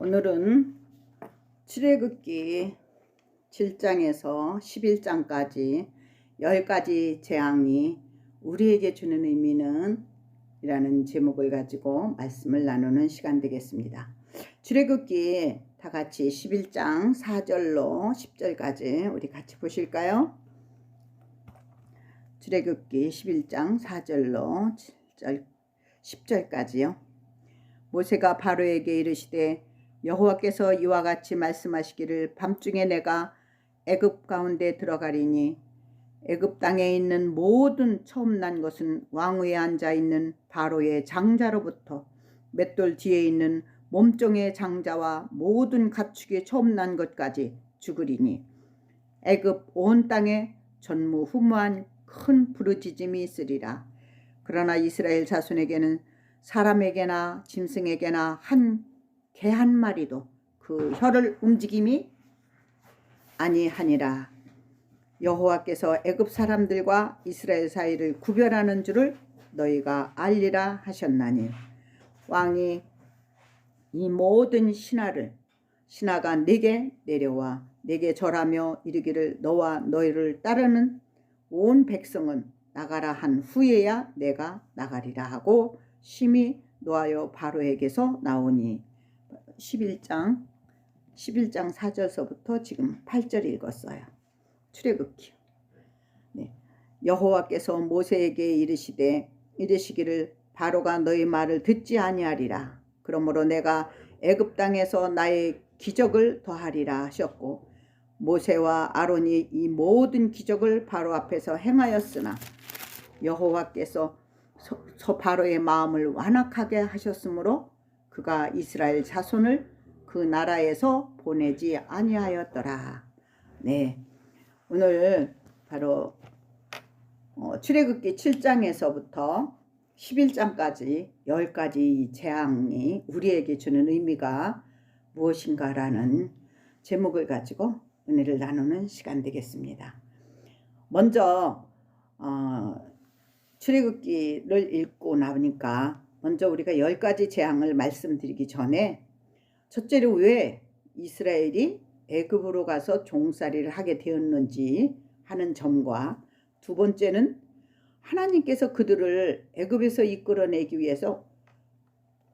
오늘은 출애굽기 7장에서 11장까지 10가지 재앙이 우리에게 주는 의미는 이라는 제목을 가지고 말씀을 나누는 시간 되겠습니다. 출애굽기 다 같이 11장 4절로 10절까지 우리 같이 보실까요? 출애굽기 11장 4절로 7절, 10절까지요. 모세가 바로에게 이르시되 여호와께서 이와 같이 말씀하시기를 밤중에 내가 애굽 가운데 들어가리니 애굽 땅에 있는 모든 처음 난 것은 왕위에 앉아 있는 바로의 장자로부터 맷돌 뒤에 있는 몸종의 장자와 모든 가축이 처음 난 것까지 죽으리니 애굽 온 땅에 전무후무한 큰 부르짖음이 있으리라. 그러나 이스라엘 자손에게는 사람에게나 짐승에게나 한 개 한 마리도 그 혀를 움직임이 아니하니라. 여호와께서 애굽 사람들과 이스라엘 사이를 구별하는 줄을 너희가 알리라 하셨나니 왕이 이 모든 신하가 내게 내려와 내게 절하며 이르기를 너와 너희를 따르는 온 백성은 나가라 한 후에야 내가 나가리라 하고 심히 노하여 바로에게서 나오니 11장 4절서부터 지금 8절 읽었어요. 출애굽기. 네. 여호와께서 모세에게 이르시기를 바로가 너희 말을 듣지 아니하리라. 그러므로 내가 애굽 땅에서 나의 기적을 더하리라 하셨고 모세와 아론이 이 모든 기적을 바로 앞에서 행하였으나 여호와께서 바로의 마음을 완악하게 하셨으므로 그가 이스라엘 자손을 그 나라에서 보내지 아니하였더라. 네, 오늘 바로 출애굽기 7장에서부터 11장까지 10가지 재앙이 우리에게 주는 의미가 무엇인가라는 제목을 가지고 은혜를 나누는 시간 되겠습니다. 먼저 출애굽기를 읽고 나니까 먼저 우리가 10가지 재앙을 말씀드리기 전에 첫째로 왜 이스라엘이 애굽으로 가서 종살이를 하게 되었는지 하는 점과 두 번째는 하나님께서 그들을 애굽에서 이끌어내기 위해서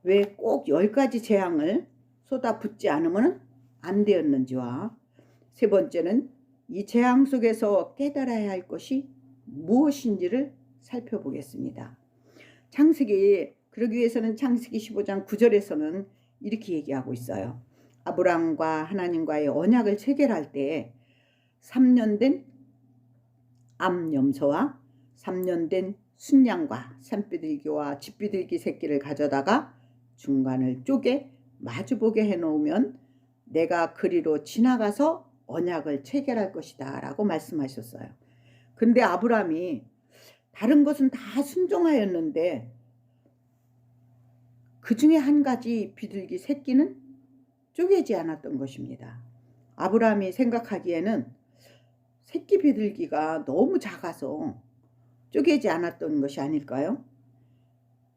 왜 꼭 10가지 재앙을 쏟아붓지 않으면 안 되었는지와 세 번째는 이 재앙 속에서 깨달아야 할 것이 무엇인지를 살펴보겠습니다. 그러기 위해서는 창세기 15장 9절에서는 이렇게 얘기하고 있어요. 아브라함과 하나님과의 언약을 체결할 때 3년 된 암염소와 3년 된 순양과 산비둘기와 집비둘기 새끼를 가져다가 중간을 쪼개 마주보게 해놓으면 내가 그리로 지나가서 언약을 체결할 것이다 라고 말씀하셨어요. 근데 아브라함이 다른 것은 다 순종하였는데 그 중에 한 가지 비둘기 새끼는 쪼개지 않았던 것입니다. 아브라함이 생각하기에는 새끼 비둘기가 너무 작아서 쪼개지 않았던 것이 아닐까요?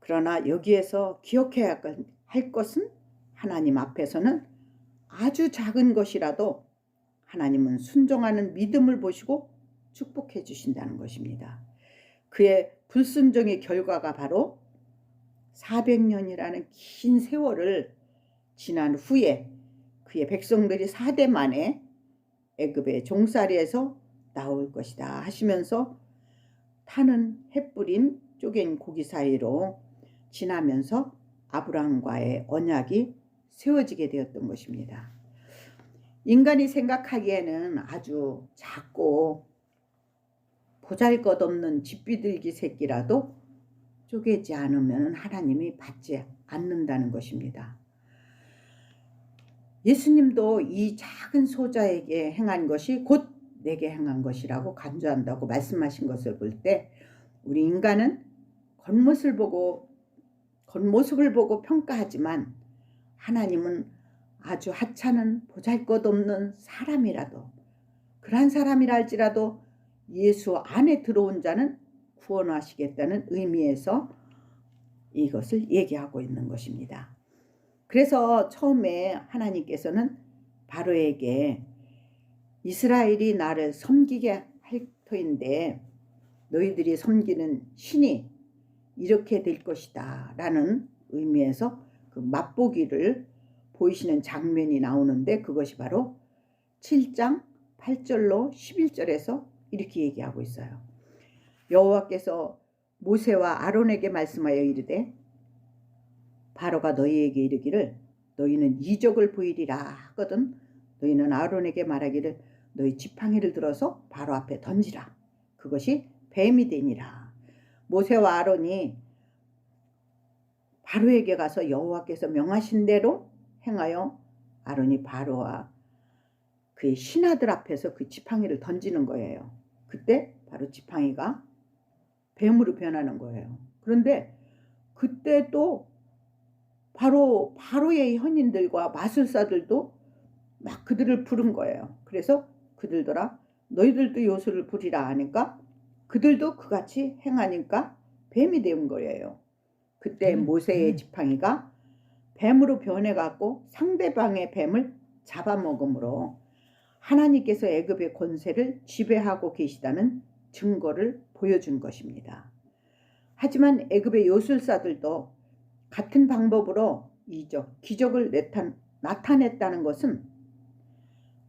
그러나 여기에서 기억해야 할 것은 하나님 앞에서는 아주 작은 것이라도 하나님은 순종하는 믿음을 보시고 축복해 주신다는 것입니다. 그의 불순종의 결과가 바로 400년이라는 긴 세월을 지난 후에 그의 백성들이 4대 만에 애굽의 종살이에서 나올 것이다 하시면서 타는 햇불인 쪼갠 고기 사이로 지나면서 아브라함과의 언약이 세워지게 되었던 것입니다. 인간이 생각하기에는 아주 작고 보잘것없는 집비둘기 새끼라도 쪼개지 않으면 하나님이 받지 않는다는 것입니다. 예수님도 이 작은 소자에게 행한 것이 곧 내게 행한 것이라고 간주한다고 말씀하신 것을 볼 때 우리 인간은 겉모습을 보고 평가하지만 하나님은 아주 하찮은 보잘것없는 사람이라도 그러한 사람이라 할지라도 예수 안에 들어온 자는 구원하시겠다는 의미에서 이것을 얘기하고 있는 것입니다. 그래서 처음에 하나님께서는 바로에게 이스라엘이 나를 섬기게 할 터인데 너희들이 섬기는 신이 이렇게 될 것이다 라는 의미에서 그 맛보기를 보이시는 장면이 나오는데, 그것이 바로 7장 8절로 11절에서 이렇게 얘기하고 있어요. 여호와께서 모세와 아론에게 말씀하여 이르되 바로가 너희에게 이르기를 너희는 이적을 보이리라 하거든 너희는 아론에게 말하기를 너희 지팡이를 들어서 바로 앞에 던지라. 그것이 뱀이 되니라. 모세와 아론이 바로에게 가서 여호와께서 명하신 대로 행하여 아론이 바로와 그의 신하들 앞에서 그 지팡이를 던지는 거예요. 그때 바로 지팡이가 뱀으로 변하는 거예요. 그런데 그때 또 바로의 현인들과 마술사들도 막 그들을 부른 거예요. 그래서 그들더라 너희들도 요술을 부리라 하니까 그들도 그같이 행하니까 뱀이 된 거예요. 그때 모세의 지팡이가 뱀으로 변해갖고 상대방의 뱀을 잡아먹음으로 하나님께서 애굽의 권세를 지배하고 계시다는 증거를 보여준 것입니다. 하지만 애굽의 요술사들도 같은 방법으로 기적을 나타냈다는 것은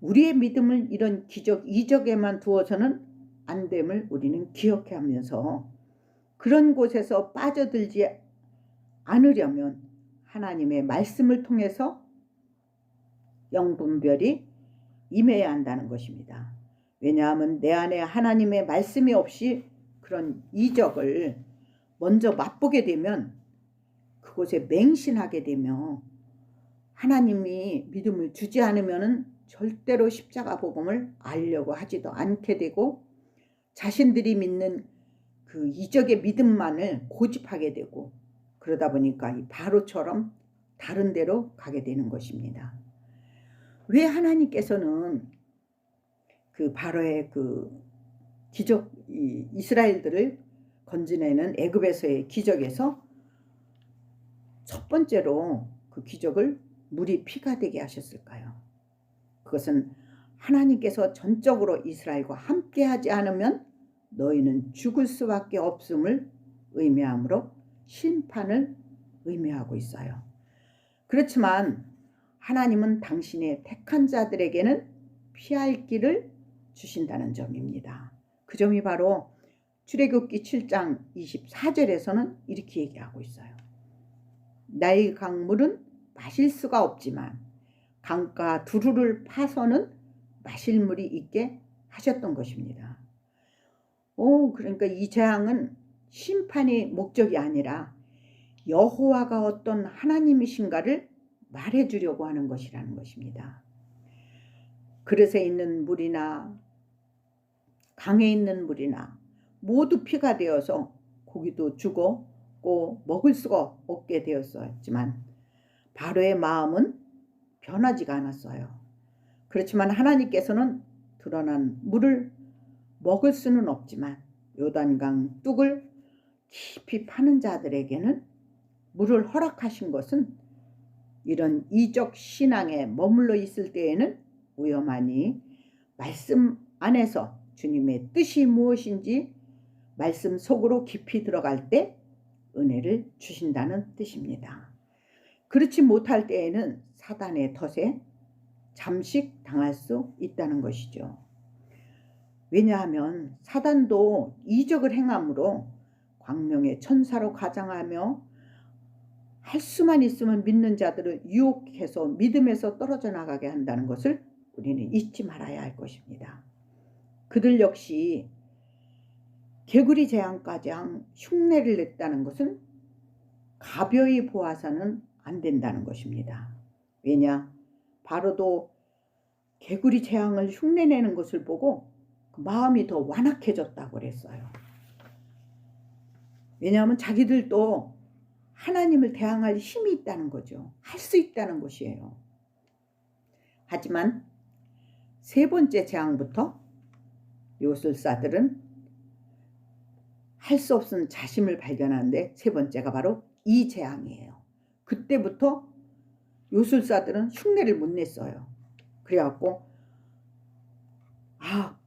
우리의 믿음을 이런 이적에만 두어서는 안 됨을 우리는 기억해야 하면서 그런 곳에서 빠져들지 않으려면 하나님의 말씀을 통해서 영분별이 임해야 한다는 것입니다. 왜냐하면 내 안에 하나님의 말씀이 없이 그런 이적을 먼저 맛보게 되면 그곳에 맹신하게 되며 하나님이 믿음을 주지 않으면 절대로 십자가 복음을 알려고 하지도 않게 되고 자신들이 믿는 그 이적의 믿음만을 고집하게 되고 그러다 보니까 이 바로처럼 다른 데로 가게 되는 것입니다. 왜 하나님께서는 그 바로의 그 기적 이스라엘들을 건져내는 애굽에서의 기적에서 첫 번째로 그 기적을 물이 피가 되게 하셨을까요? 그것은 하나님께서 전적으로 이스라엘과 함께하지 않으면 너희는 죽을 수밖에 없음을 의미하므로 심판을 의미하고 있어요. 그렇지만 하나님은 당신의 택한 자들에게는 피할 길을 주신다는 점입니다. 그 점이 바로 출애굽기 7장 24절에서는 이렇게 얘기하고 있어요. 나의 강물은 마실 수가 없지만 강가 두루를 파서는 마실 물이 있게 하셨던 것입니다. 그러니까 이 재앙은 심판이 목적이 아니라 여호와가 어떤 하나님이신가를 말해주려고 하는 것이라는 것입니다. 그릇에 있는 물이나 강에 있는 물이나 모두 피가 되어서 고기도 죽었고 먹을 수가 없게 되었었지만 바로의 마음은 변하지가 않았어요. 그렇지만 하나님께서는 드러난 물을 먹을 수는 없지만 요단강 뚝을 깊이 파는 자들에게는 물을 허락하신 것은 이런 이적 신앙에 머물러 있을 때에는 위험하니 말씀 안에서 주님의 뜻이 무엇인지 말씀 속으로 깊이 들어갈 때 은혜를 주신다는 뜻입니다. 그렇지 못할 때에는 사단의 덫에 잠식당할 수 있다는 것이죠. 왜냐하면 사단도 이적을 행함으로 광명의 천사로 가장하며 할 수만 있으면 믿는 자들을 유혹해서 믿음에서 떨어져 나가게 한다는 것을 우리는 잊지 말아야 할 것입니다. 그들 역시 개구리 재앙까지 흉내를 냈다는 것은 가벼이 보아서는 안 된다는 것입니다. 왜냐? 바로도 개구리 재앙을 흉내내는 것을 보고 마음이 더 완악해졌다고 그랬어요. 왜냐하면 자기들도 하나님을 대항할 힘이 있다는 거죠. 할 수 있다는 것이에요. 하지만 세 번째 재앙부터 요술사들은 할 수 없은 자심을 발견하는데 세 번째가 바로 이 재앙이에요. 그때부터 요술사들은 흉내를 못 냈어요. 그래갖고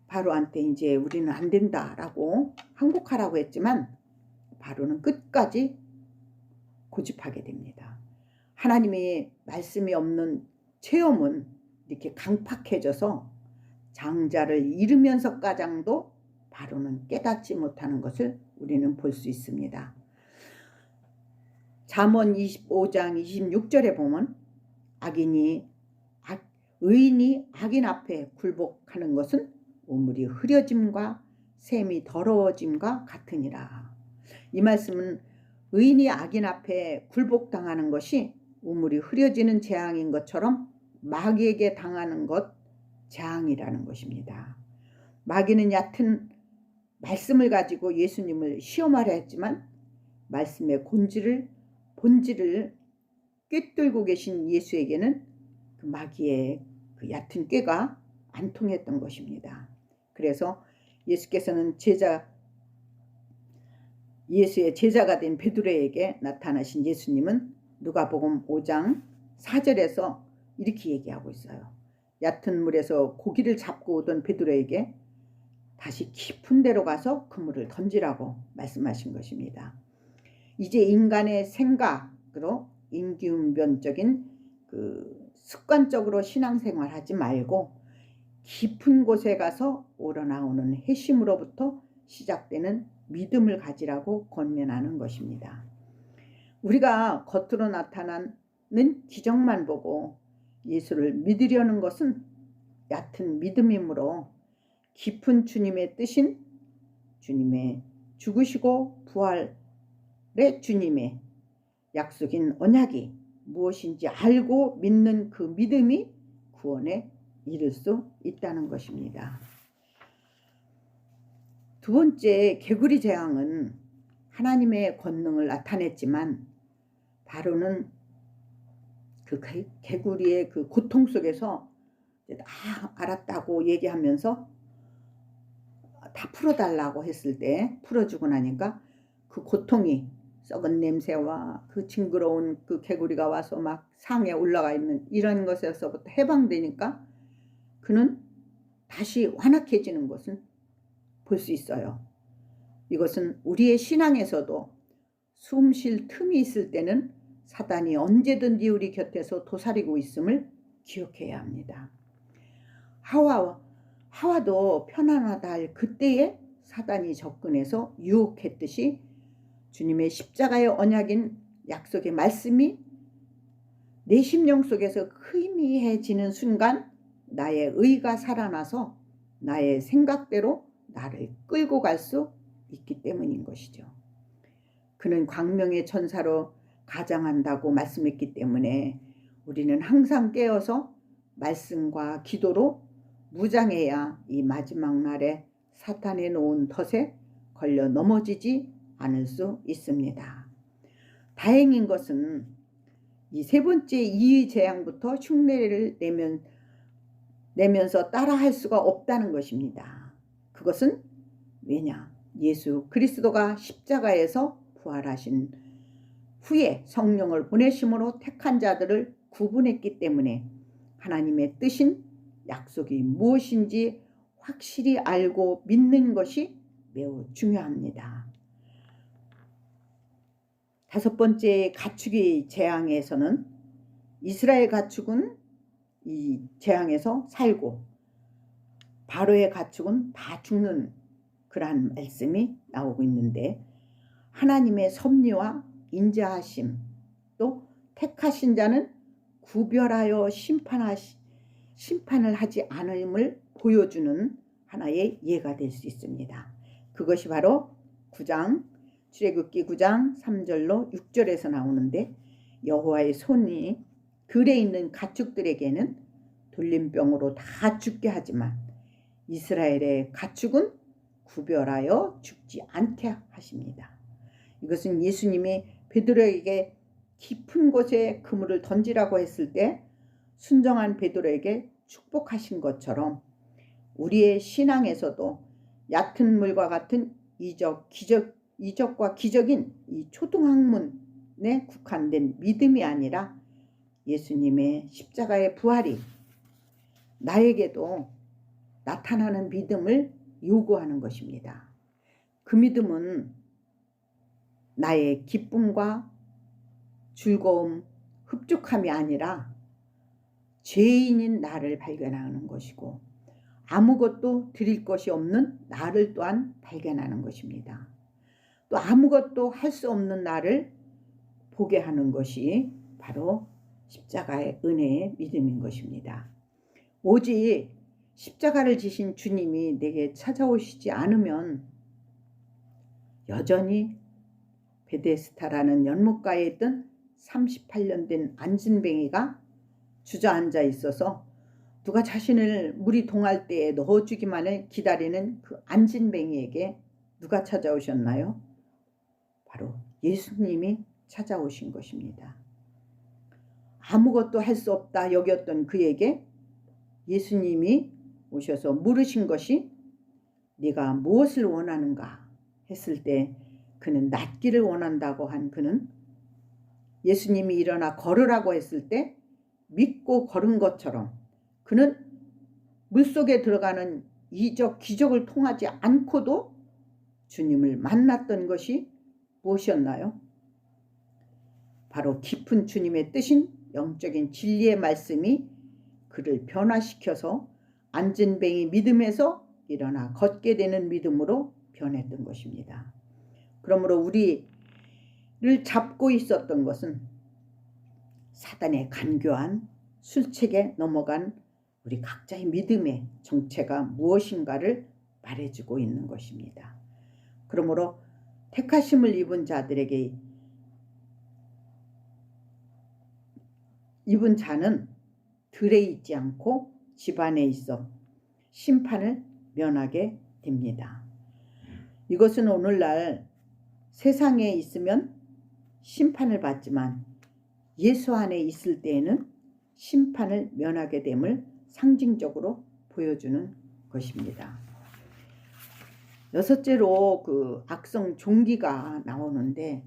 바로한테 이제 우리는 안 된다라고 항복하라고 했지만 바로는 끝까지 고집하게 됩니다. 하나님의 말씀이 없는 체험은 이렇게 강팍해져서 장자를 잃으면서까장도 바로는 깨닫지 못하는 것을 우리는 볼 수 있습니다. 잠언 25장 26절에 보면 의인이 악인 앞에 굴복하는 것은 우물이 흐려짐과 샘이 더러워짐과 같으니라. 이 말씀은 의인이 악인 앞에 굴복당하는 것이 우물이 흐려지는 재앙인 것처럼 마귀에게 당하는 것 재앙이라는 것입니다. 마귀는 얕은 말씀을 가지고 예수님을 시험하려 했지만 말씀의 본질을 꿰뚫고 계신 예수에게는 그 마귀의 그 얕은 꾀가 안 통했던 것입니다. 그래서 예수께서는 예수의 제자가 된 베드로에게 나타나신 예수님은 누가복음 5장 4절에서 이렇게 얘기하고 있어요. 얕은 물에서 고기를 잡고 오던 베드로에게 다시 깊은 데로 가서 그물을 던지라고 말씀하신 것입니다. 이제 인간의 생각으로 임기응변적인 습관적으로 신앙생활하지 말고 깊은 곳에 가서 우러나오는 회심으로부터 시작되는 믿음을 가지라고 권면하는 것입니다. 우리가 겉으로 나타나는 기적만 보고 예수를 믿으려는 것은 얕은 믿음이므로 깊은 주님의 뜻인 주님의 죽으시고 부활의 주님의 약속인 언약이 무엇인지 알고 믿는 그 믿음이 구원에 이를 수 있다는 것입니다. 두 번째, 개구리 재앙은 하나님의 권능을 나타냈지만 바로는 그 개구리의 그 고통 속에서 다 알았다고 얘기하면서 다 풀어달라고 했을 때 풀어주고 나니까 그 고통이 썩은 냄새와 그 징그러운 그 개구리가 와서 막 상에 올라가 있는 이런 것에서부터 해방되니까 그는 다시 완악해지는 것은 볼 수 있어요. 이것은 우리의 신앙에서도 숨 쉴 틈이 있을 때는 사단이 언제든지 우리 곁에서 도사리고 있음을 기억해야 합니다. 하와도 편안하다 할 그때에 사단이 접근해서 유혹했듯이 주님의 십자가의 언약인 약속의 말씀이 내 심령 속에서 희미해지는 순간 나의 의가 살아나서 나의 생각대로 나를 끌고 갈 수 있기 때문인 것이죠. 그는 광명의 천사로 가장한다고 말씀했기 때문에 우리는 항상 깨어서 말씀과 기도로 무장해야 이 마지막 날에 사탄의 놓은 덫에 걸려 넘어지지 않을 수 있습니다. 다행인 것은 이 세 번째 이의 재앙부터 흉내를 내면서 따라할 수가 없다는 것입니다. 그것은 왜냐? 예수 그리스도가 십자가에서 부활하신 후에 성령을 보내심으로 택한 자들을 구분했기 때문에 하나님의 뜻인 약속이 무엇인지 확실히 알고 믿는 것이 매우 중요합니다. 다섯 번째 가축의 재앙에서는 이스라엘 가축은 이 재앙에서 살고 바로의 가축은 다 죽는 그러한 말씀이 나오고 있는데 하나님의 섭리와 인자하심 또 택하신 자는 구별하여 심판을 하지 않음을 보여주는 하나의 예가 될 수 있습니다. 그것이 바로 출애굽기 9장 3절로 6절에서 나오는데 여호와의 손이 들에 있는 가축들에게는 돌림병으로 다 죽게 하지만 이스라엘의 가축은 구별하여 죽지 않게 하십니다. 이것은 예수님이 베드로에게 깊은 곳에 그물을 던지라고 했을 때 순정한 베드로에게 축복하신 것처럼 우리의 신앙에서도 얕은 물과 같은 이적과 기적인 이 초등학문에 국한된 믿음이 아니라 예수님의 십자가의 부활이 나에게도 나타나는 믿음을 요구하는 것입니다. 그 믿음은 나의 기쁨과 즐거움, 흡족함이 아니라 죄인인 나를 발견하는 것이고 아무것도 드릴 것이 없는 나를 또한 발견하는 것입니다. 또 아무것도 할 수 없는 나를 보게 하는 것이 바로 십자가의 은혜의 믿음인 것입니다. 오직 십자가를 지신 주님이 내게 찾아오시지 않으면 여전히 베데스다라는 연못가에 있던 38년 된 안진뱅이가 주저앉아 있어서 누가 자신을 물이 동할 때에 넣어주기만을 기다리는 그 안진뱅이에게 누가 찾아오셨나요? 바로 예수님이 찾아오신 것입니다. 아무것도 할 수 없다 여겼던 그에게 예수님이 오셔서 물으신 것이 네가 무엇을 원하는가 했을 때 그는 낫기를 원한다고 한 그는 예수님이 일어나 걸으라고 했을 때 믿고 걸은 것처럼 그는 물속에 들어가는 이적 기적을 통하지 않고도 주님을 만났던 것이 무엇이었나요? 바로 깊은 주님의 뜻인 영적인 진리의 말씀이 그를 변화시켜서 안진뱅이 믿음에서 일어나 걷게 되는 믿음으로 변했던 것입니다. 그러므로 우리를 잡고 있었던 것은 사단의 간교한 술책에 넘어간 우리 각자의 믿음의 정체가 무엇인가를 말해주고 있는 것입니다. 그러므로 택하심을 입은 자들에게 입은 자는 들에 있지 않고 집안에 있어 심판을 면하게 됩니다. 이것은 오늘날 세상에 있으면 심판을 받지만 예수 안에 있을 때에는 심판을 면하게 됨을 상징적으로 보여주는 것입니다. 여섯째로 그 악성 종기가 나오는데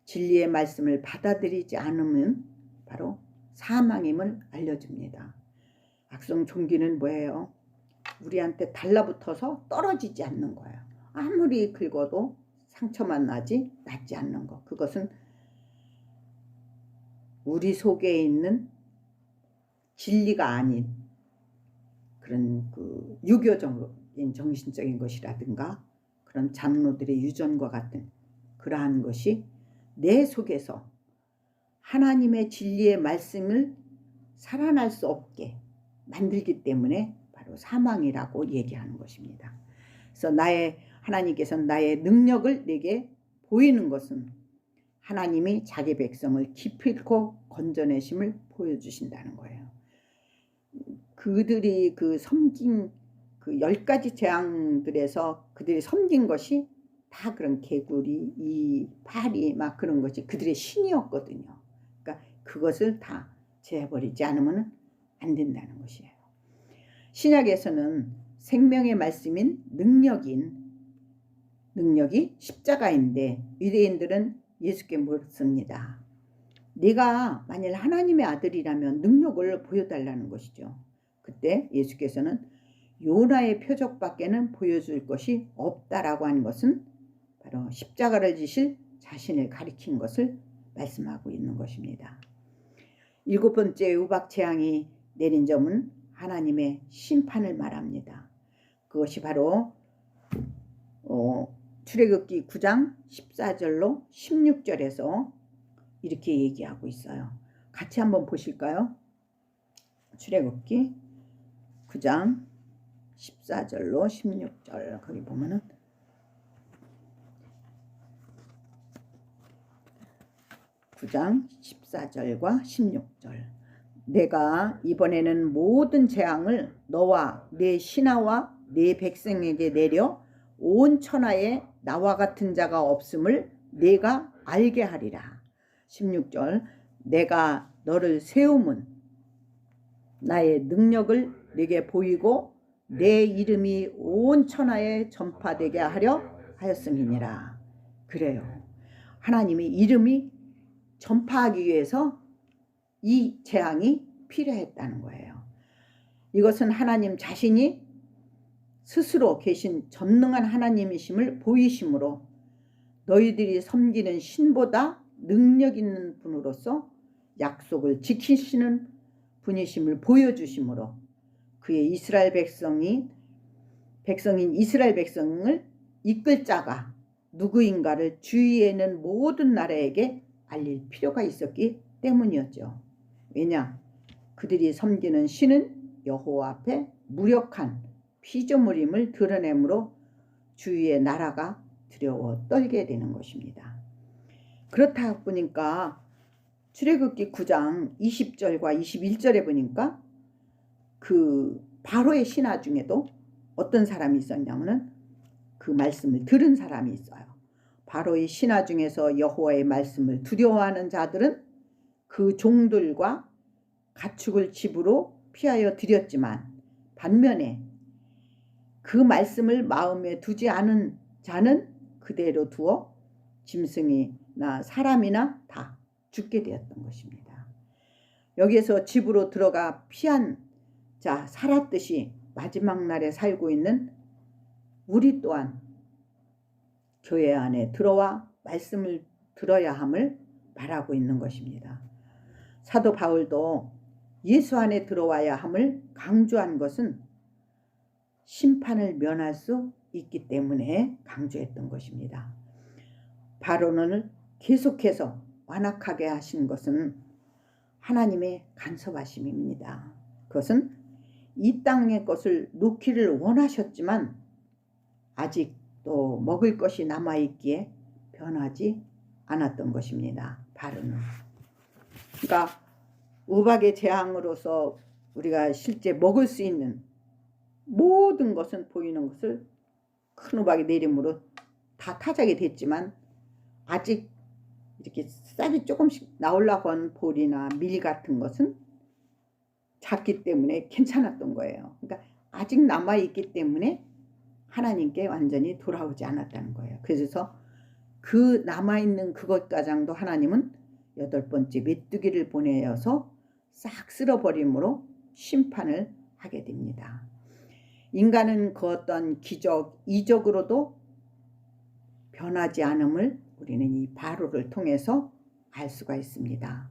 진리의 말씀을 받아들이지 않으면 바로 사망임을 알려줍니다. 악성 종기는 뭐예요? 우리한테 달라붙어서 떨어지지 않는 거예요. 아무리 긁어도 상처만 나지 낫지 않는 것. 그것은 우리 속에 있는 진리가 아닌 그런 그 유교적인 정신적인 것이라든가 그런 장로들의 유전과 같은 그러한 것이 내 속에서 하나님의 진리의 말씀을 살아날 수 없게 만들기 때문에 바로 사망이라고 얘기하는 것입니다. 그래서 하나님께서는 나의 능력을 내게 보이는 것은 하나님이 자기 백성을 기필코 건져내심을 보여주신다는 거예요. 그들이 그 섬긴 그 10가지 재앙들에서 그들이 섬긴 것이 다 그런 개구리, 이 파리 막 그런 것이 그들의 신이었거든요. 그러니까 그것을 다 제해버리지 않으면 안 된다는 것이에요. 신약에서는 생명의 말씀인 능력이 십자가인데 유대인들은 예수께 묻습니다. 네가 만일 하나님의 아들이라면 능력을 보여달라는 것이죠. 그때 예수께서는 요나의 표적밖에는 보여줄 것이 없다라고 하는 것은 바로 십자가를 지실 자신을 가리킨 것을 말씀하고 있는 것입니다. 7번째 우박 재앙이 내린 점은 하나님의 심판을 말합니다. 그것이 바로 출애굽기 9장 14절로 16절에서 이렇게 얘기하고 있어요. 같이 한번 보실까요? 출애굽기 9장 14절로 16절 거기 보면은 (9장) 14절과 16절 내가 이번에는 모든 재앙을 너와 네 신하와 네 백성에게 내려 온 천하에 나와 같은 자가 없음을 네가 알게 하리라. 16절 내가 너를 세움은 나의 능력을 네게 보이고 내 이름이 온 천하에 전파되게 하려 하였음이니라. 그래요. 하나님이 이름이 전파하기 위해서 이 재앙이 필요했다는 거예요. 이것은 하나님 자신이 스스로 계신 전능한 하나님이심을 보이심으로 너희들이 섬기는 신보다 능력 있는 분으로서 약속을 지키시는 분이심을 보여주심으로 그의 백성인 이스라엘 백성을 이끌 자가 누구인가를 주위에 있는 모든 나라에게 알릴 필요가 있었기 때문이었죠. 왜냐? 그들이 섬기는 신은 여호와 앞에 무력한 피조물임을 드러내므로 주위의 나라가 두려워 떨게 되는 것입니다. 그렇다 보니까 출애굽기 9장 20절과 21절에 보니까 그 바로의 신하 중에도 어떤 사람이 있었냐면은 그 말씀을 들은 사람이 있어요. 바로의 신하 중에서 여호와의 말씀을 두려워하는 자들은 그 종들과 가축을 집으로 피하여 드렸지만 반면에 그 말씀을 마음에 두지 않은 자는 그대로 두어 짐승이나 사람이나 다 죽게 되었던 것입니다. 여기에서 집으로 들어가 피한 자 살았듯이 마지막 날에 살고 있는 우리 또한 교회 안에 들어와 말씀을 들어야 함을 말하고 있는 것입니다. 사도 바울도 예수 안에 들어와야 함을 강조한 것은 심판을 면할 수 있기 때문에 강조했던 것입니다. 바로는 계속해서 완악하게 하신 것은 하나님의 간섭하심입니다. 그것은 이 땅의 것을 놓기를 원하셨지만 아직도 먹을 것이 남아있기에 변하지 않았던 것입니다. 바로는. 그러니까 우박의 재앙으로서 우리가 실제 먹을 수 있는 모든 것은 보이는 것을 큰 우박이 내림으로 다 타작이 됐지만 아직 이렇게 싹이 조금씩 나오려고 한 볼이나 밀 같은 것은 작기 때문에 괜찮았던 거예요. 그러니까 아직 남아있기 때문에 하나님께 완전히 돌아오지 않았다는 거예요. 그래서 그 남아있는 그것 가장도 하나님은 8번째 메뚜기를 보내어서 싹 쓸어버림으로 심판을 하게 됩니다. 인간은 그 어떤 기적, 이적으로도 변하지 않음을 우리는 이 바로를 통해서 알 수가 있습니다.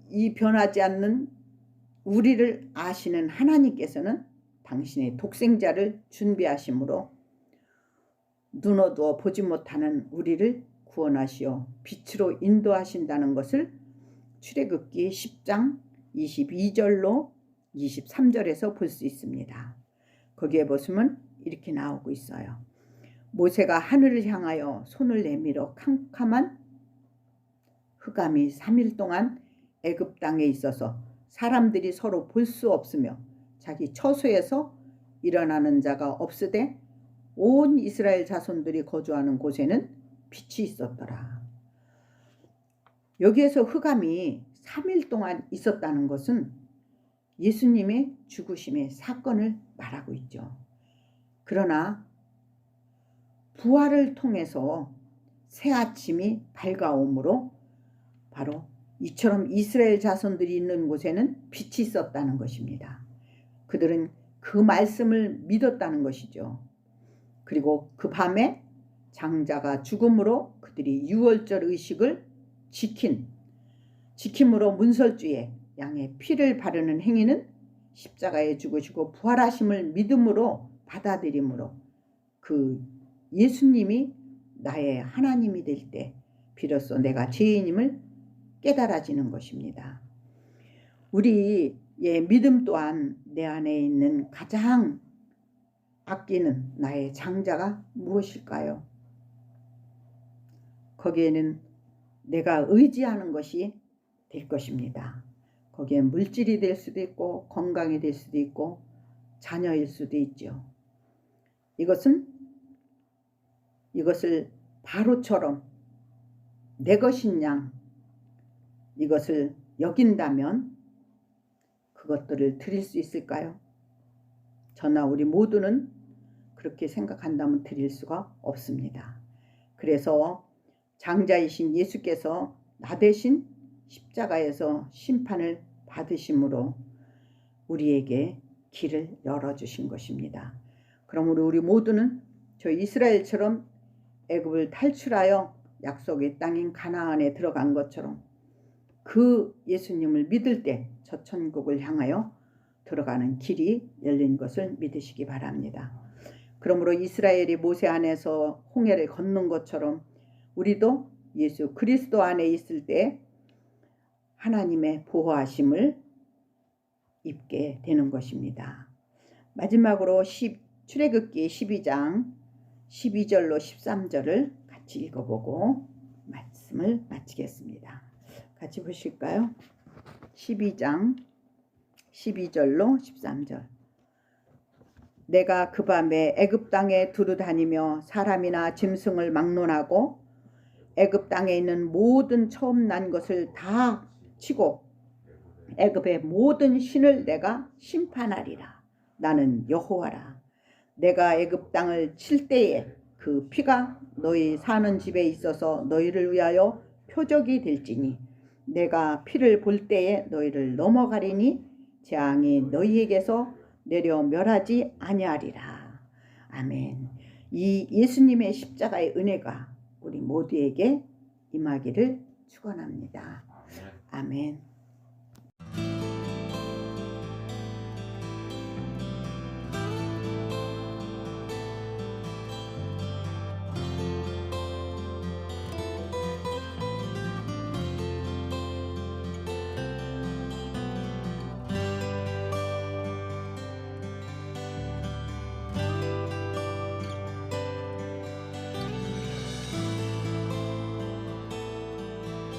이 변하지 않는 우리를 아시는 하나님께서는 당신의 독생자를 준비하심으로 눈 어두워 보지 못하는 우리를 구원하시어 빛으로 인도하신다는 것을 출애굽기 10장 22절로 23절에서 볼 수 있습니다. 거기에 보시면 이렇게 나오고 있어요. 모세가 하늘을 향하여 손을 내밀어 캄캄한 흑암이 3일 동안 애굽 땅에 있어서 사람들이 서로 볼 수 없으며 자기 처소에서 일어나는 자가 없으되 온 이스라엘 자손들이 거주하는 곳에는 빛이 있었더라. 여기에서 흑암이 3일 동안 있었다는 것은 예수님의 죽으심의 사건을 말하고 있죠. 그러나 부활을 통해서 새 아침이 밝아오므로 바로 이처럼 이스라엘 자손들이 있는 곳에는 빛이 있었다는 것입니다. 그들은 그 말씀을 믿었다는 것이죠. 그리고 그 밤에 장자가 죽음으로 그들이 유월절 의식을 지킴으로 문설주에 양의 피를 바르는 행위는 십자가에 죽으시고 부활하심을 믿음으로 받아들임으로 그 예수님이 나의 하나님이 될 때 비로소 내가 죄인임을 깨달아지는 것입니다. 우리의 믿음 또한 내 안에 있는 가장 아끼는 나의 장자가 무엇일까요? 거기에는 내가 의지하는 것이 될 것입니다. 거기에 물질이 될 수도 있고 건강이 될 수도 있고 자녀일 수도 있죠. 이것을 바로처럼 내 것인 양 이것을 여긴다면 그것들을 드릴 수 있을까요? 저나 우리 모두는 그렇게 생각한다면 드릴 수가 없습니다. 그래서 장자이신 예수께서 나 대신 십자가에서 심판을 받으심으로 우리에게 길을 열어주신 것입니다. 그러므로 우리 모두는 저 이스라엘처럼 애굽을 탈출하여 약속의 땅인 가나안에 들어간 것처럼 그 예수님을 믿을 때 저 천국을 향하여 들어가는 길이 열린 것을 믿으시기 바랍니다. 그러므로 이스라엘이 모세 안에서 홍해를 건넌 것처럼 우리도 예수 그리스도 안에 있을 때 하나님의 보호하심을 입게 되는 것입니다. 마지막으로 출애굽기 12장 12절로 13절을 같이 읽어보고 말씀을 마치겠습니다. 같이 보실까요? 12장 12절로 13절. 내가 그 밤에 애굽 땅에 두루 다니며 사람이나 짐승을 막론하고 애굽 땅에 있는 모든 처음 난 것을 다 치고 애굽의 모든 신을 내가 심판하리라. 나는 여호와라. 내가 애굽 땅을 칠 때에 그 피가 너희 사는 집에 있어서 너희를 위하여 표적이 될지니 내가 피를 볼 때에 너희를 넘어가리니 재앙이 너희에게서 내려 멸하지 아니하리라. 아멘. 이 예수님의 십자가의 은혜가 우리 모두에게 임하기를 축원합니다. 아멘.